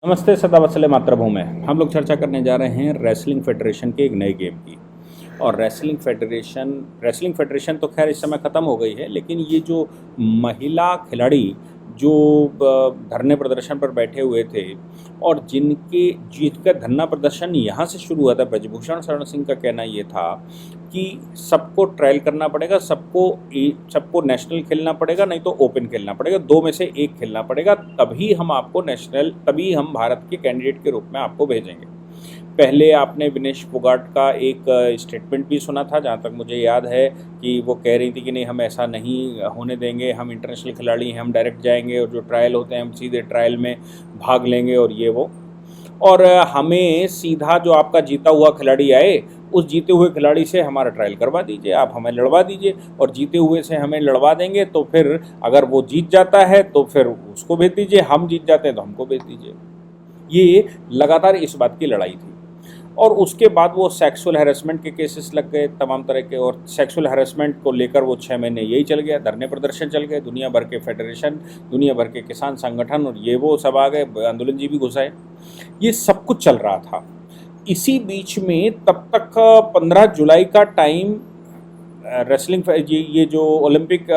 नमस्ते, सदा वत्सले मातृभूमि। हम लोग चर्चा करने जा रहे हैं रेसलिंग फेडरेशन के एक नए गेम की। और रेसलिंग फेडरेशन तो खैर इस समय ख़त्म हो गई है, लेकिन ये जो महिला खिलाड़ी जो धरने प्रदर्शन पर बैठे हुए थे और जिनके जीत का धरना प्रदर्शन यहाँ से शुरू हुआ था, ब्रजभूषण शरण सिंह का कहना ये था कि सबको ट्रायल करना पड़ेगा, सबको नेशनल खेलना पड़ेगा, नहीं तो ओपन खेलना पड़ेगा, दो में से एक खेलना पड़ेगा, तभी हम भारत के कैंडिडेट के रूप में आपको भेजेंगे। पहले आपने विनेश फोगाट का एक स्टेटमेंट भी सुना था, जहाँ तक मुझे याद है कि वो कह रही थी कि नहीं, हम ऐसा नहीं होने देंगे, हम इंटरनेशनल खिलाड़ी हैं, हम डायरेक्ट जाएंगे और जो ट्रायल होते हैं हम सीधे ट्रायल में भाग लेंगे और ये वो। और हमें सीधा जो आपका जीता हुआ खिलाड़ी आए, उस जीते हुए खिलाड़ी से हमारा ट्रायल करवा दीजिए, आप हमें लड़वा दीजिए, और जीते हुए से हमें लड़वा देंगे तो फिर अगर वो जीत जाता है तो फिर उसको भेज दीजिए, हम जीत जाते हैं तो हमको भेज दीजिए। ये लगातार इस बात की लड़ाई थी। और उसके बाद वो सेक्सुअल हैरेसमेंट के केसेस लग गए तमाम तरह के, और सेक्सुअल हैरेसमेंट को लेकर वो 6 महीने यही चल गया, धरने प्रदर्शन चल गए, दुनिया भर के फेडरेशन, दुनिया भर के किसान संगठन और ये वो सब आ गए, आंदोलन जी भी घुसाए, ये सब कुछ चल रहा था। इसी बीच में तब तक 15 जुलाई का टाइम रेसलिंग ये जो ओलंपिक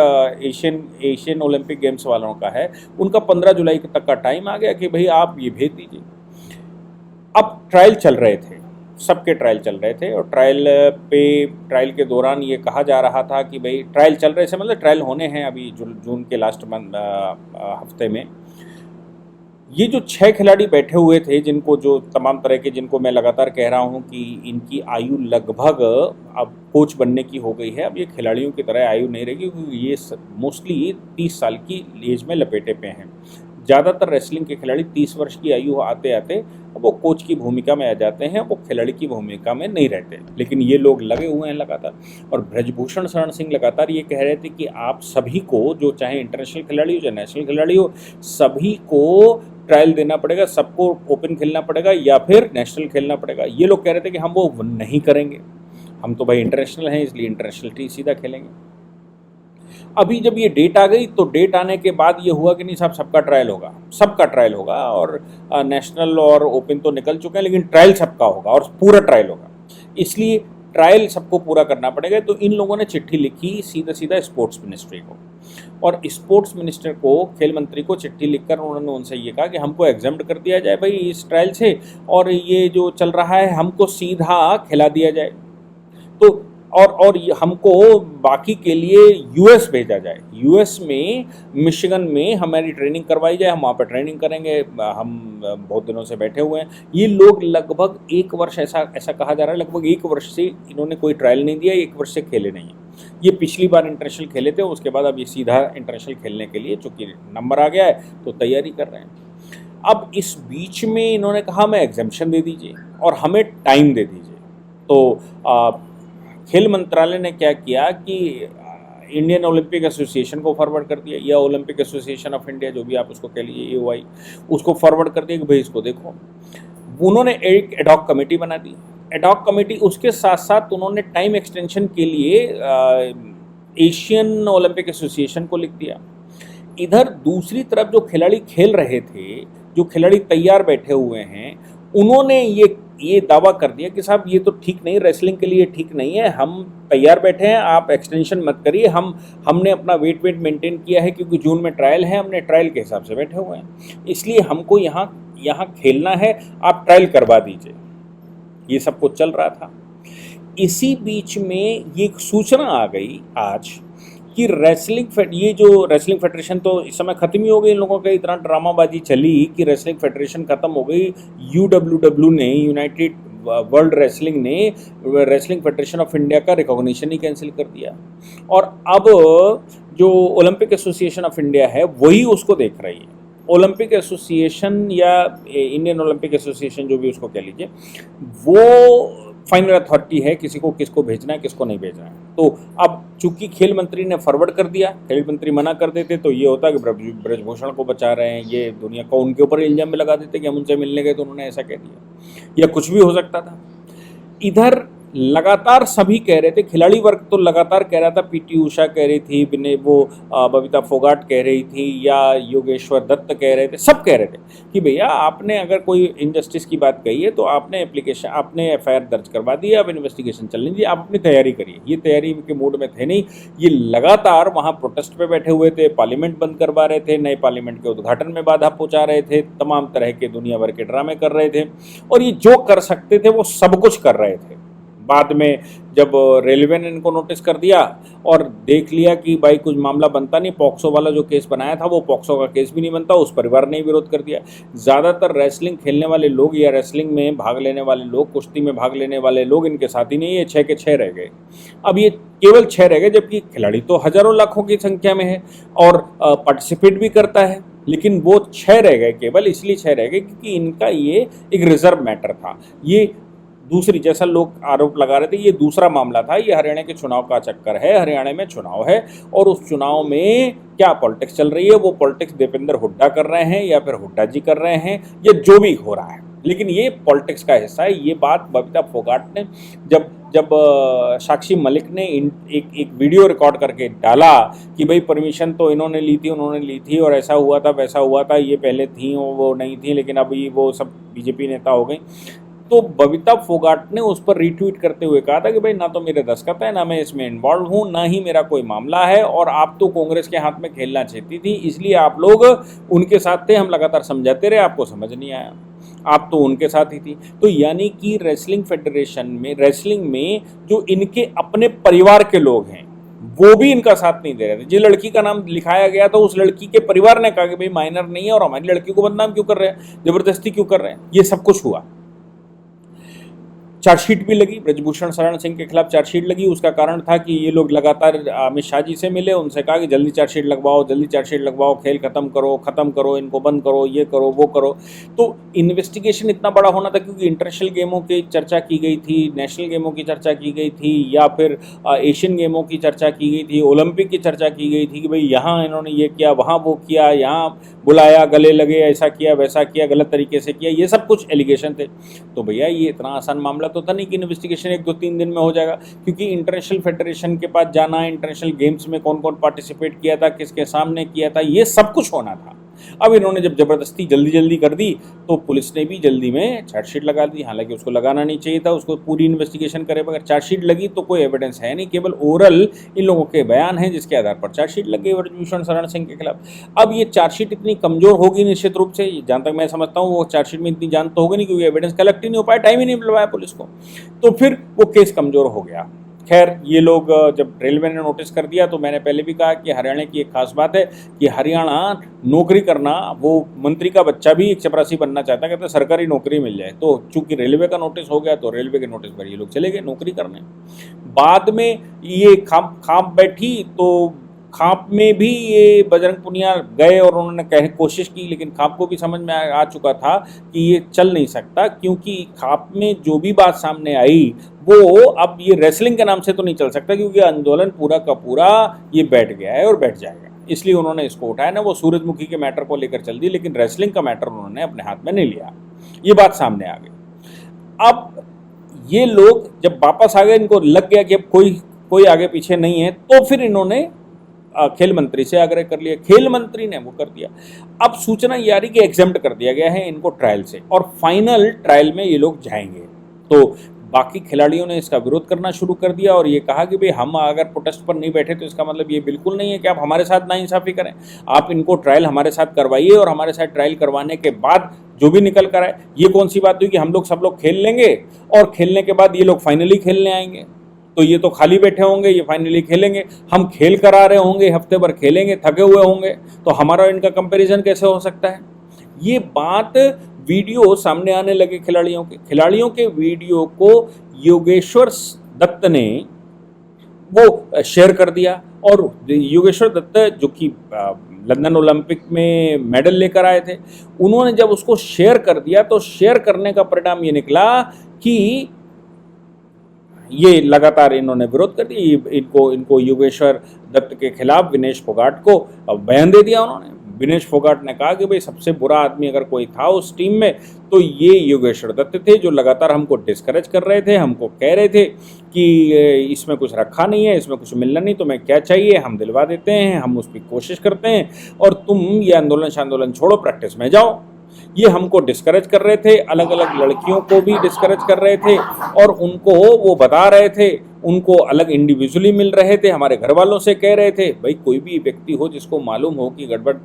एशियन ओलंपिक गेम्स वालों का है, उनका 15 जुलाई तक का टाइम आ गया कि भाई आप ये भेज दीजिए। अब ट्रायल चल रहे थे, सबके ट्रायल चल रहे थे, और ट्रायल के दौरान ये कहा जा रहा था कि भाई ट्रायल चल रहे थे, मतलब ट्रायल होने हैं अभी जून के लास्ट हफ्ते में। ये जो 6 खिलाड़ी बैठे हुए थे, जिनको मैं लगातार कह रहा हूँ कि इनकी आयु लगभग अब कोच बनने की हो गई है, अब ये खिलाड़ियों की तरह आयु नहीं रहेगी, क्योंकि ये मोस्टली 30 साल की एज में लपेटे पे हैं। ज़्यादातर रेसलिंग के खिलाड़ी 30 वर्ष की आयु आते आते वो कोच की भूमिका में आ जाते हैं, वो खिलाड़ी की भूमिका में नहीं रहते। लेकिन ये लोग लगे हुए हैं लगातार, और ब्रजभूषण शरण सिंह लगातार ये कह रहे थे कि आप सभी को, जो चाहे इंटरनेशनल खिलाड़ी हो चाहे नेशनल खिलाड़ी हो, सभी को ट्रायल देना पड़ेगा, सबको ओपन खेलना पड़ेगा या फिर नेशनल खेलना पड़ेगा। ये लोग कह रहे थे कि हम वो नहीं करेंगे, हम तो भाई इंटरनेशनल हैं, इसलिए इंटरनेशनल सीधा खेलेंगे। अभी जब ये डेट आ गई, तो डेट आने के बाद ये हुआ कि नहीं साहब, सबका ट्रायल होगा, और नेशनल और ओपन तो निकल चुके हैं, लेकिन ट्रायल सबका होगा और पूरा ट्रायल होगा, इसलिए ट्रायल सबको पूरा करना पड़ेगा। तो इन लोगों ने चिट्ठी लिखी सीधा स्पोर्ट्स मिनिस्ट्री को, और स्पोर्ट्स मिनिस्टर को, खेल मंत्री को चिट्ठी लिखकर उन्होंने उनसे ये कहा कि हमको एग्जम्प्ट कर दिया जाए भाई इस ट्रायल से, और ये जो चल रहा है हमको सीधा खिला दिया जाए, तो और हमको बाकी के लिए यूएस भेजा जाए, यूएस में मिशिगन में हमारी ट्रेनिंग करवाई जाए, हम वहाँ पर ट्रेनिंग करेंगे। हम बहुत दिनों से बैठे हुए हैं, ये लोग लगभग 1 वर्ष, ऐसा कहा जा रहा है, लगभग 1 वर्ष से इन्होंने कोई ट्रायल नहीं दिया, 1 वर्ष से खेले नहीं हैं। ये पिछली बार इंटरनेशनल खेले थे, उसके बाद अब ये सीधा इंटरनेशनल खेलने के लिए, चूँकि नंबर आ गया है तो तैयारी कर रहे हैं। अब इस बीच में इन्होंने कहा हमें एग्जम्पशन दे दीजिए और हमें टाइम दे दीजिए। तो खेल मंत्रालय ने क्या किया कि इंडियन ओलंपिक एसोसिएशन को फॉरवर्ड कर दिया, या ओलंपिक एसोसिएशन ऑफ इंडिया, जो भी आप उसको कह लीजिए, AOI, उसको फॉरवर्ड कर दिया कि भाई इसको देखो। उन्होंने एक एडॉक कमेटी बना दी, एडॉक कमेटी, उसके साथ साथ उन्होंने टाइम एक्सटेंशन के लिए एशियन ओलंपिक एसोसिएशन को लिख दिया। इधर दूसरी तरफ जो खिलाड़ी खेल रहे थे, जो खिलाड़ी तैयार बैठे हुए हैं, उन्होंने ये दावा कर दिया कि साहब ये तो ठीक नहीं, रेसलिंग के लिए ठीक नहीं है, हम तैयार बैठे हैं, आप एक्सटेंशन मत करिए, हमने अपना वेट मेंटेन किया है, क्योंकि जून में ट्रायल है, हमने ट्रायल के हिसाब से बैठे हुए हैं, इसलिए हमको यहाँ खेलना है, आप ट्रायल करवा दीजिए। ये सब कुछ चल रहा था। इसी बीच में ये सूचना आ गई आज कि ये जो रेसलिंग फेडरेशन तो इस समय ख़त्म ही हो गई, इन लोगों का इतना ड्रामाबाजी चली कि रेसलिंग फेडरेशन ख़त्म हो गई। UWW ने, यूनाइटेड वर्ल्ड रेसलिंग ने रेसलिंग फेडरेशन ऑफ इंडिया का रिकॉग्निशन ही कैंसिल कर दिया, और अब जो ओलंपिक एसोसिएशन ऑफ इंडिया है वही उसको देख रही है। ओलंपिक एसोसिएशन या इंडियन ओलंपिक एसोसिएशन, जो भी उसको कह लीजिए, वो फाइनल अथॉरिटी है किसको भेजना है, किसको नहीं भेजना है। तो अब चूंकि खेल मंत्री ने फॉरवर्ड कर दिया, खेल मंत्री मना कर देते तो ये होता कि ब्रजभूषण को बचा रहे हैं, ये दुनिया को उनके ऊपर इल्जाम में लगा देते कि हम उनसे मिलने गए तो उन्होंने ऐसा कह दिया, या कुछ भी हो सकता था। इधर लगातार सभी कह रहे थे, खिलाड़ी वर्ग तो लगातार कह रहा था, पीटी उषा कह रही थी, बबीता फोगाट कह रही थी, या योगेश्वर दत्त कह रहे थे, सब कह रहे थे कि भैया आपने अगर कोई इनजस्टिस की बात कही है तो आपने एफआईआर दर्ज करवा दी, अब इन्वेस्टिगेशन चलने दी, आप अपनी तैयारी करिए। ये तैयारी के मूड में थे नहीं, ये लगातार वहाँ प्रोटेस्ट पे बैठे हुए थे, पार्लियामेंट बंद करवा रहे थे, नए पार्लियामेंट के उद्घाटन में बाधा पहुँचा रहे थे, तमाम तरह के दुनिया भर के ड्रामे कर रहे थे, और ये जो कर सकते थे वो सब कुछ कर रहे थे। बाद में जब रेलवे ने इनको नोटिस कर दिया और देख लिया कि भाई कुछ मामला बनता नहीं, पॉक्सो वाला जो केस बनाया था वो पॉक्सो का केस भी नहीं बनता, उस परिवार ने विरोध कर दिया। ज़्यादातर रेसलिंग खेलने वाले लोग या रेसलिंग में भाग लेने वाले लोग, कुश्ती में भाग लेने वाले लोग इनके साथ ही नहीं, ये 6 के 6 रह गए। अब ये केवल 6 रह गए, जबकि खिलाड़ी तो हज़ारों लाखों की संख्या में है और पार्टिसिपेट भी करता है, लेकिन वो 6 रह गए, केवल इसलिए 6 रह गए क्योंकि इनका ये एक रिजर्व मैटर था। ये दूसरी, जैसा लोग आरोप लगा रहे थे, ये दूसरा मामला था। ये हरियाणा के चुनाव का चक्कर है, हरियाणा में चुनाव है और उस चुनाव में क्या पॉलिटिक्स चल रही है, वो पॉलिटिक्स दीपेंद्र हुड्डा कर रहे हैं या फिर हुड्डा जी कर रहे हैं, या जो भी हो रहा है, लेकिन ये पॉलिटिक्स का हिस्सा है। ये बात बबीता फोगाट ने जब साक्षी मलिक ने एक वीडियो रिकॉर्ड करके डाला कि भाई परमिशन तो इन्होंने ली थी और ऐसा हुआ था वैसा हुआ था, ये पहले थी वो नहीं थी, लेकिन अभी वो सब बीजेपी नेता हो गई, तो बबीता फोगाट ने उस पर रीट्वीट करते हुए कहा था कि भाई ना तो मेरे दस्तखत है, ना मैं इसमें इन्वॉल्व हूँ, ना ही मेरा कोई मामला है, और आप तो कांग्रेस के हाथ में खेलना चाहती थी, इसलिए आप लोग उनके साथ थे, हम लगातार समझाते रहे, आपको समझ नहीं आया, आप तो उनके साथ ही थी। तो यानी कि रेसलिंग फेडरेशन में, रेसलिंग में जो इनके अपने परिवार के लोग हैं वो भी इनका साथ नहीं दे रहे थे। जिस लड़की का नाम लिखाया गया था उस लड़की के परिवार ने कहा कि भाई माइनर नहीं है और हमारी लड़की को बदनाम क्यों कर रहे हैं, जबरदस्ती क्यों कर रहे हैं। ये सब कुछ हुआ। चार्जशीट भी लगी, ब्रजभूषण शरण सिंह के खिलाफ चार्जशीट लगी। उसका कारण था कि ये लोग लगातार अमित शाह जी से मिले, उनसे कहा कि जल्दी चार्जशीट लगवाओ, जल्दी चार्जशीट लगवाओ, खेल खत्म करो, इनको बंद करो, ये करो वो करो। तो इन्वेस्टिगेशन इतना बड़ा होना था क्योंकि इंटरनेशनल गेमों की चर्चा की गई थी, नेशनल गेमों की चर्चा की गई थी, या फिर एशियन गेमों की चर्चा की गई थी, ओलंपिक की चर्चा की गई थी कि भाई यहाँ इन्होंने ये किया, वहाँ वो किया, यहाँ बुलाया, गले लगे, ऐसा किया वैसा किया, गलत तरीके से किया, ये सब कुछ एलिगेशन थे। तो भैया ये इतना आसान मामला तो था नहीं कि इन्वेस्टिगेशन 1-2-3 दिन में हो जाएगा, क्योंकि इंटरनेशनल फेडरेशन के पास जाना, इंटरनेशनल गेम्स में कौन कौन पार्टिसिपेट किया था, किसके सामने किया था, ये सब कुछ होना था। अब इन्होंने जब जबरदस्ती जल्दी कर दी तो पुलिस ने भी जल्दी में चार्जशीट लगा दी, हालांकि उसको लगाना नहीं चाहिए था, उसको पूरी इन्वेस्टिगेशन करे बगैर चार्जशीट लगी तो कोई एविडेंस है नहीं, केवल ओरल इन लोगों के बयान हैं जिसके आधार पर चार्जशीट लग गई ब्रजभूषण शरण सिंह के खिलाफ। अब ये चार्जशीट इतनी कमजोर होगी निश्चित रूप से, जहाँ तक मैं समझता हूँ वो चार्जशीट में इतनी जान तो होगी नहीं, क्योंकि एविडेंस कलेक्ट ही नहीं हो पाया, टाइम ही नहीं मिल पाया पुलिस को, तो फिर वो केस कमजोर हो गया। खैर ये लोग जब रेलवे ने नोटिस कर दिया, तो मैंने पहले भी कहा कि हरियाणा की एक खास बात है कि हरियाणा नौकरी करना, वो मंत्री का बच्चा भी एक चपरासी बनना चाहता है, कहते सरकारी नौकरी मिल जाए। तो चूंकि रेलवे का नोटिस हो गया तो रेलवे के नोटिस पर ये लोग चले गए नौकरी करने। बाद में ये खाप बैठी, तो खाप में भी ये बजरंग पुनिया गए और उन्होंने कोशिश की, लेकिन खाप को भी समझ में आ चुका था कि ये चल नहीं सकता, क्योंकि खाप में जो भी बात सामने आई वो अब ये रेसलिंग के नाम से तो नहीं चल सकता, क्योंकि आंदोलन पूरा का पूरा ये बैठ गया है और बैठ जाएगा, इसलिए उन्होंने इसको उठाया ना। वो सूरजमुखी के मैटर को लेकर चल दी, लेकिन रेसलिंग का मैटर उन्होंने अपने हाथ में नहीं लिया, ये बात सामने आ गई। अब ये लोग जब वापस आ गए, इनको लग गया कि अब कोई आगे पीछे नहीं है, तो फिर इन्होंने खेल मंत्री से आग्रह कर लिया, खेल मंत्री ने वो कर दिया। अब सूचना ये आ रही कि एग्जेम्प्ट कर दिया गया है इनको ट्रायल से, और फाइनल ट्रायल में ये लोग जाएंगे। तो बाकी खिलाड़ियों ने इसका विरोध करना शुरू कर दिया और ये कहा कि भाई हम अगर प्रोटेस्ट पर नहीं बैठे तो इसका मतलब ये बिल्कुल नहीं है कि आप हमारे साथ नाइंसाफ़ी करें, आप इनको ट्रायल हमारे साथ करवाइए, और हमारे साथ ट्रायल करवाने के बाद जो भी निकल कर आए। ये कौन सी बात हुई कि हम लोग सब लोग खेल लेंगे और खेलने के बाद ये लोग फाइनली खेलने आएंगे, तो ये तो खाली बैठे होंगे, ये फाइनली खेलेंगे, हम खेल कर आ रहे होंगे, हफ्ते भर खेलेंगे, थके हुए होंगे, तो हमारा इनका कंपैरिजन कैसे हो सकता है। ये बात वीडियो सामने आने लगे खिलाड़ियों के वीडियो को योगेश्वर दत्त ने वो शेयर कर दिया, और योगेश्वर दत्त जो कि लंदन ओलंपिक में मेडल लेकर आए थे, उन्होंने जब उसको शेयर कर दिया तो शेयर करने का परिणाम ये निकला कि ये लगातार इन्होंने विरोध कर दिया। इनको योगेश्वर दत्त के खिलाफ विनेश फोगाट को बयान दे दिया उन्होंने। विनेश फोगाट ने कहा कि भाई सबसे बुरा आदमी अगर कोई था उस टीम में तो ये योगेश्वर दत्त थे, जो लगातार हमको डिस्करेज कर रहे थे, हमको कह रहे थे कि इसमें कुछ रखा नहीं है, इसमें कुछ मिलना नहीं, तुम्हें क्या चाहिए हम दिलवा देते हैं, हम उस पर कोशिश करते हैं और तुम ये आंदोलन छोड़ो, प्रैक्टिस में जाओ। ये हमको डिस्करेज कर रहे थे, अलग अलग लड़कियों को भी डिस्करेज कर रहे थे और उनको वो बता रहे थे, उनको अलग इंडिविजुअली मिल रहे थे, हमारे घर वालों से कह रहे थे भाई कोई भी व्यक्ति हो जिसको मालूम हो कि गड़बड़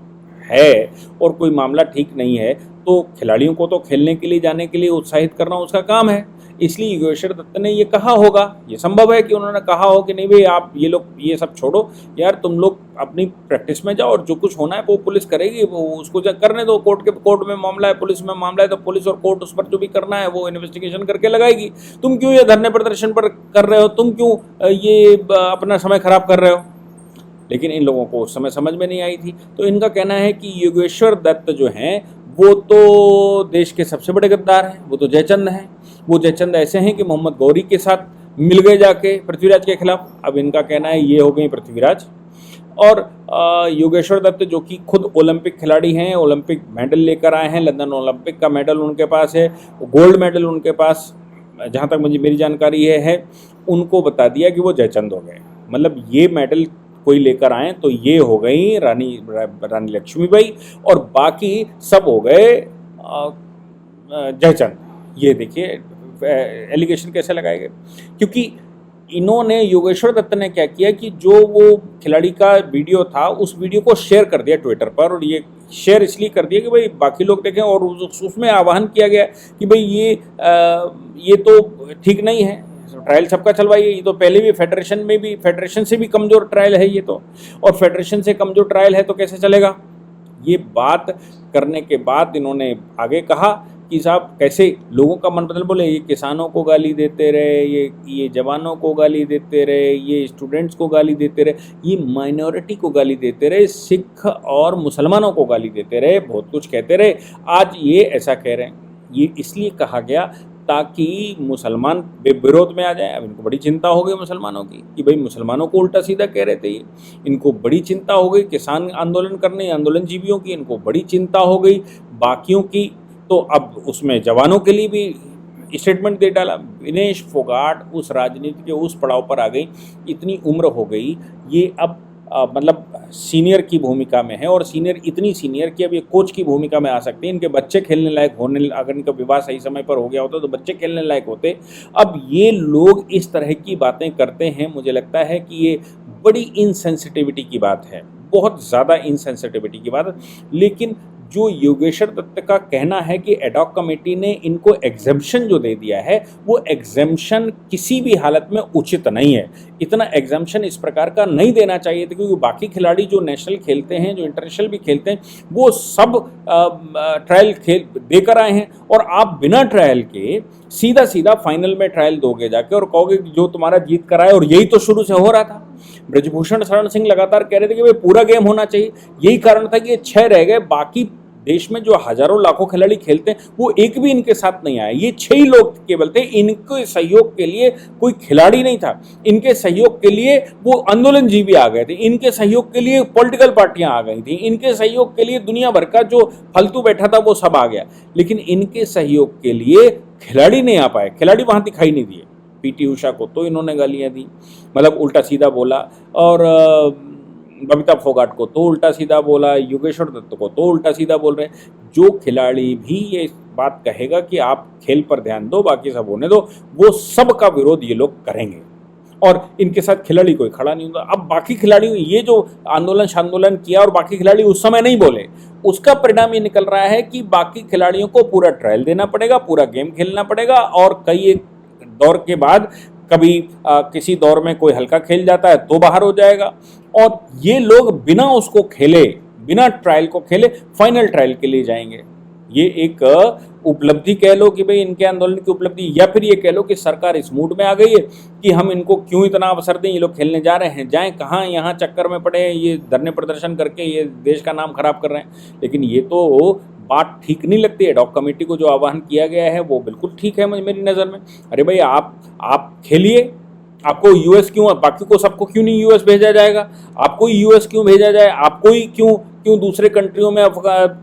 है और कोई मामला ठीक नहीं है तो खिलाड़ियों को तो खेलने के लिए जाने के लिए उत्साहित करना उसका काम है। इसलिए योगेश्वर दत्त ने ये कहा होगा, ये संभव है कि उन्होंने कहा हो कि नहीं भाई आप ये लोग ये सब छोड़ो यार, तुम लोग अपनी प्रैक्टिस में जाओ और जो कुछ होना है वो पुलिस करेगी, वो उसको करने दो, कोर्ट में मामला है, पुलिस में मामला है तो पुलिस और कोर्ट उस पर जो भी करना है वो इन्वेस्टिगेशन करके लगाएगी। तुम क्यों ये धरने प्रदर्शन पर कर रहे हो, तुम क्यों ये अपना समय खराब कर रहे हो। लेकिन इन लोगों को उस समय समझ में नहीं आई थी। तो इनका कहना है कि योगेश्वर दत्त जो हैं वो तो देश के सबसे बड़े गद्दार हैं, वो तो जयचंद हैं। वो जयचंद ऐसे हैं कि मोहम्मद गौरी के साथ मिल गए जाके पृथ्वीराज के खिलाफ। अब इनका कहना है ये हो गई पृथ्वीराज। और योगेश्वर दत्त जो कि खुद ओलंपिक खिलाड़ी हैं, ओलंपिक मेडल लेकर आए हैं, लंदन ओलंपिक का मेडल उनके पास है, गोल्ड मेडल उनके पास जहाँ तक मुझे मेरी जानकारी है, उनको बता दिया कि वो जयचंद हो गए। मतलब ये मेडल कोई लेकर आए तो ये हो गई रानी लक्ष्मीबाई और बाकी सब हो गए जयचंद। ये देखिए एलिगेशन कैसे लगाए गए, क्योंकि इन्होंने योगेश्वर दत्त ने क्या किया कि जो वो खिलाड़ी का वीडियो था उस वीडियो को शेयर कर दिया ट्विटर पर, और ये शेयर इसलिए कर दिया कि भाई बाकी लोग देखें, और उसमें आह्वान किया गया कि भाई ये तो ठीक नहीं है, ट्रायल सबका चलवाइए। ये तो पहले भी फेडरेशन से भी कमज़ोर ट्रायल है ये तो, और फेडरेशन से कमज़ोर ट्रायल है तो कैसे चलेगा। ये बात करने के बाद इन्होंने आगे कहा कि साहब कैसे लोगों का मन बदल, बोले ये किसानों को गाली देते रहे, ये जवानों को गाली देते रहे, ये स्टूडेंट्स को गाली देते रहे, ये माइनॉरिटी को गाली देते रहे, सिख और मुसलमानों को गाली देते रहे, बहुत कुछ कहते रहे। आज ये ऐसा कह रहे हैं। ये इसलिए कहा गया ताकि मुसलमान विरोध में आ जाए। अब इनको बड़ी चिंता हो गई मुसलमानों की कि भाई मुसलमानों को उल्टा सीधा कह रहे थे ये, इनको बड़ी चिंता हो गई किसान आंदोलन करने, आंदोलन जीवियों की इनको बड़ी चिंता हो गई, बाकियों की तो अब उसमें जवानों के लिए भी स्टेटमेंट दे डाला। विनेश फोगाट उस राजनीति के उस पड़ाव पर आ गई, इतनी उम्र हो गई, ये अब मतलब सीनियर की भूमिका में है, और सीनियर इतनी सीनियर कि अब ये कोच की भूमिका में आ सकते हैं। इनके बच्चे खेलने लायक होने, अगर इनका विवाह सही समय पर हो गया होता तो बच्चे खेलने लायक होते। अब ये लोग इस तरह की बातें करते हैं, मुझे लगता है कि ये बड़ी इनसेंसिटिविटी की बात है, बहुत ज़्यादा इनसेंसिटिविटी की बात है। लेकिन जो योगेश्वर दत्त का कहना है कि एडॉक कमेटी ने इनको एग्जेम्पशन जो दे दिया है वो एग्जेम्पशन किसी भी हालत में उचित नहीं है। इतना एग्जेम्पशन इस प्रकार का नहीं देना चाहिए था, क्योंकि बाकी खिलाड़ी जो नेशनल खेलते हैं, जो इंटरनेशनल भी खेलते हैं, वो सब ट्रायल देकर आए हैं, और आप बिना ट्रायल के सीधा फाइनल में ट्रायल दोगे जाके और कहोगे कि जो तुम्हारा जीत कर आए, और यही तो शुरू से हो रहा था। ब्रजभूषण शरण सिंह लगातार कह रहे थे कि भाई पूरा गेम होना चाहिए, यही कारण था कि ये 6 रह गए। बाकी देश में जो हजारों लाखों खिलाड़ी खेलते हैं वो एक भी इनके साथ नहीं आया, ये 6 ही लोग केवल थे। इनके सहयोग के लिए कोई खिलाड़ी नहीं था, इनके सहयोग के लिए वो आंदोलन जीवी आ गए थे, इनके सहयोग के लिए पॉलिटिकल पार्टियां आ गई थी, इनके सहयोग के लिए दुनिया भर का जो फालतू बैठा था वो सब आ गया। लेकिन इनके सहयोग के लिए खिलाड़ी नहीं आ पाए, खिलाड़ी वहां दिखाई नहीं दिए। पीटी उषा को तो इन्होंने गालियां दी, मतलब उल्टा सीधा बोला, और बबीता फोगाट को तो उल्टा सीधा बोला, योगेश्वर दत्त को तो उल्टा सीधा बोल रहे हैं। जो खिलाड़ी भी ये बात कहेगा कि आप खेल पर ध्यान दो, बाकी सब होने दो, वो सब का विरोध ये लोग करेंगे, और इनके साथ खिलाड़ी कोई खड़ा नहीं होगा। अब बाकी खिलाड़ी ये जो आंदोलन किया और बाकी खिलाड़ी उस समय नहीं बोले, उसका परिणाम ये निकल रहा है कि बाकी खिलाड़ियों को पूरा ट्रायल देना पड़ेगा, पूरा गेम खेलना पड़ेगा, और कई एक दौर के बाद कभी किसी दौर में कोई हल्का खेल जाता है तो बाहर हो जाएगा, और ये लोग बिना उसको खेले, बिना ट्रायल को खेले फाइनल ट्रायल के लिए जाएंगे। ये एक उपलब्धि कह लो कि भाई इनके आंदोलन की उपलब्धि, या फिर ये कह लो कि सरकार इस मूड में आ गई है कि हम इनको क्यों इतना अवसर दें, ये लोग खेलने जा रहे हैं, जाएं कहाँ, यहाँ चक्कर में पड़े हैं, ये धरने प्रदर्शन करके ये देश का नाम खराब कर रहे हैं। लेकिन ये तो बात ठीक नहीं लगती है। एडॉक कमेटी को जो आह्वान किया गया है वो बिल्कुल ठीक है मेरी नज़र में। अरे भाई आप खेलिए, आपको यूएस क्यों, बाकी को सबको क्यों नहीं यूएस भेजा जाएगा? आपको ही यूएस क्यों भेजा जाए? आपको ही क्यों क्यों दूसरे कंट्रियों में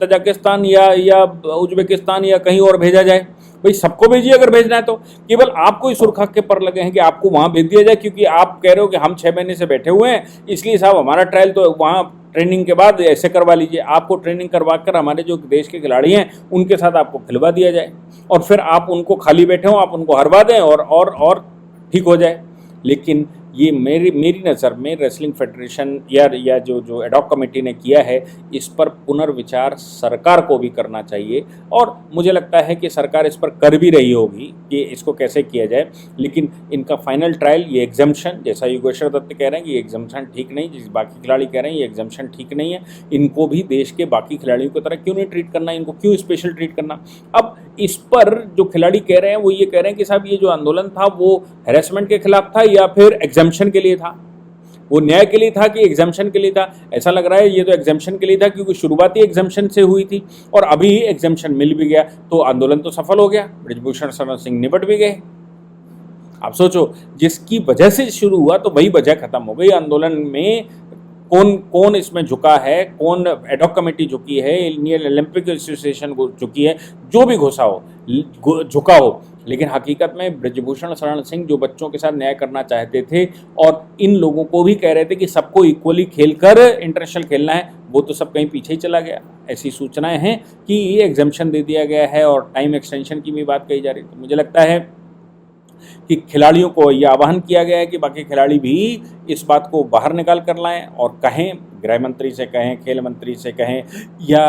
तजाकिस्तान या उज्बेकिस्तान या कहीं और भेजा जाए? भाई सबको भेजिए अगर भेजना है तो। केवल आपको ही सुरखा के पर लगे हैं कि आपको वहाँ भेज दिया जाए, क्योंकि आप कह रहे हो कि हम 6 महीने से बैठे हुए हैं, इसलिए साहब हमारा ट्रायल तो वहाँ ट्रेनिंग के बाद ऐसे करवा लीजिए। आपको ट्रेनिंग करवा कर हमारे जो देश के खिलाड़ी हैं उनके साथ आपको खिलवा दिया जाए, और फिर आप उनको खाली बैठे हो, आप उनको हरवा दें और ठीक हो जाए। लेकिन ये मेरी नज़र में रेसलिंग फेडरेशन या जो एडॉक कमेटी ने किया है, इस पर पुनर्विचार सरकार को भी करना चाहिए, और मुझे लगता है कि सरकार इस पर कर भी रही होगी कि इसको कैसे किया जाए। लेकिन इनका फाइनल ट्रायल, ये एग्जम्पशन, जैसा योगेश्वर दत्त कह रहे हैं कि ये एग्जम्पशन ठीक नहीं, जिस बाकी खिलाड़ी कह रहे हैं ये एग्जम्पशन ठीक नहीं है, इनको भी देश के बाकी खिलाड़ियों की तरह क्यों नहीं ट्रीट करना, इनको क्यों स्पेशल ट्रीट करना। अब इस पर जो खिलाड़ी कह रहे हैं वो ये कह रहे हैं कि साहब ये जो आंदोलन था वो हैरेसमेंट के खिलाफ था या फिर एग्जम्पशन के लिए था, वो न्याय के लिए था कि एग्जम्पशन के लिए था? ऐसा लग रहा है ये तो एग्जम्पशन के लिए था, क्योंकि शुरुआती एग्जम्पशन से हुई थी और अभी एग्जम्पशन मिल भी गया, तो आंदोलन तो सफल हो गया, ब्रिजभूषण शरण सिंह निपट भी गए। आप सोचो, जिसकी वजह से शुरू हुआ तो वही वजह खत्म हो गई। आंदोलन में कौन इसमें झुका है, कौन एडॉक कमेटी झुकी है, इंडियन ओलंपिक एसोसिएशन झुकी है, जो भी झुका हो, लेकिन हकीकत में ब्रिजभूषण शरण सिंह जो बच्चों के साथ न्याय करना चाहते थे और इन लोगों को भी कह रहे थे कि सबको इक्वली खेलकर इंटरनेशनल खेलना है, वो तो सब कहीं पीछे ही चला गया। ऐसी सूचनाएं हैं कि ये एग्जम्पशन दे दिया गया है और टाइम एक्सटेंशन की भी बात कही जा रही है। तो मुझे लगता है कि खिलाड़ियों को यह आह्वान किया गया है कि बाकी खिलाड़ी भी इस बात को बाहर निकाल कर लाएं और कहें, गृह मंत्री से कहें, खेल मंत्री से कहें, या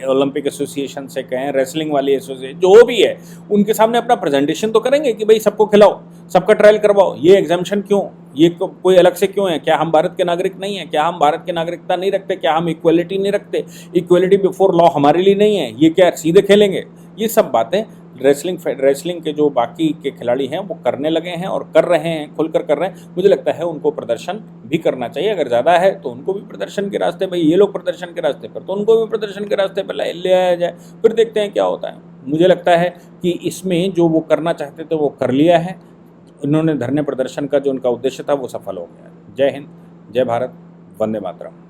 ओलंपिक एसोसिएशन से कहें, रेसलिंग वाली एसोसिएशन जो भी है, उनके सामने अपना प्रेजेंटेशन तो करेंगे कि भाई सबको खिलाओ, सबका ट्रायल करवाओ, ये एग्जाम्पशन क्यों, ये कोई अलग से क्यों है? क्या हम भारत के नागरिक नहीं हैं? क्या हम भारत की नागरिकता नहीं रखते? क्या हम इक्वलिटी नहीं रखते? इक्वलिटी बिफोर लॉ हमारे लिए नहीं है? ये क्या सीधे खेलेंगे? ये सब बातें रेसलिंग के जो बाकी के खिलाड़ी हैं वो करने लगे हैं और कर रहे हैं, खुलकर कर रहे हैं। मुझे लगता है उनको प्रदर्शन भी करना चाहिए। अगर ज़्यादा है तो उनको भी प्रदर्शन के रास्ते पर, ये लोग प्रदर्शन के रास्ते पर, तो उनको भी प्रदर्शन के रास्ते पर ले आया जाए, फिर देखते हैं क्या होता है। मुझे लगता है कि इसमें जो वो करना चाहते थे वो कर लिया है। उन्होंने धरने प्रदर्शन का जो उनका उद्देश्य था वो सफल हो गया। जय हिंद, जय भारत, वंदे मातरम।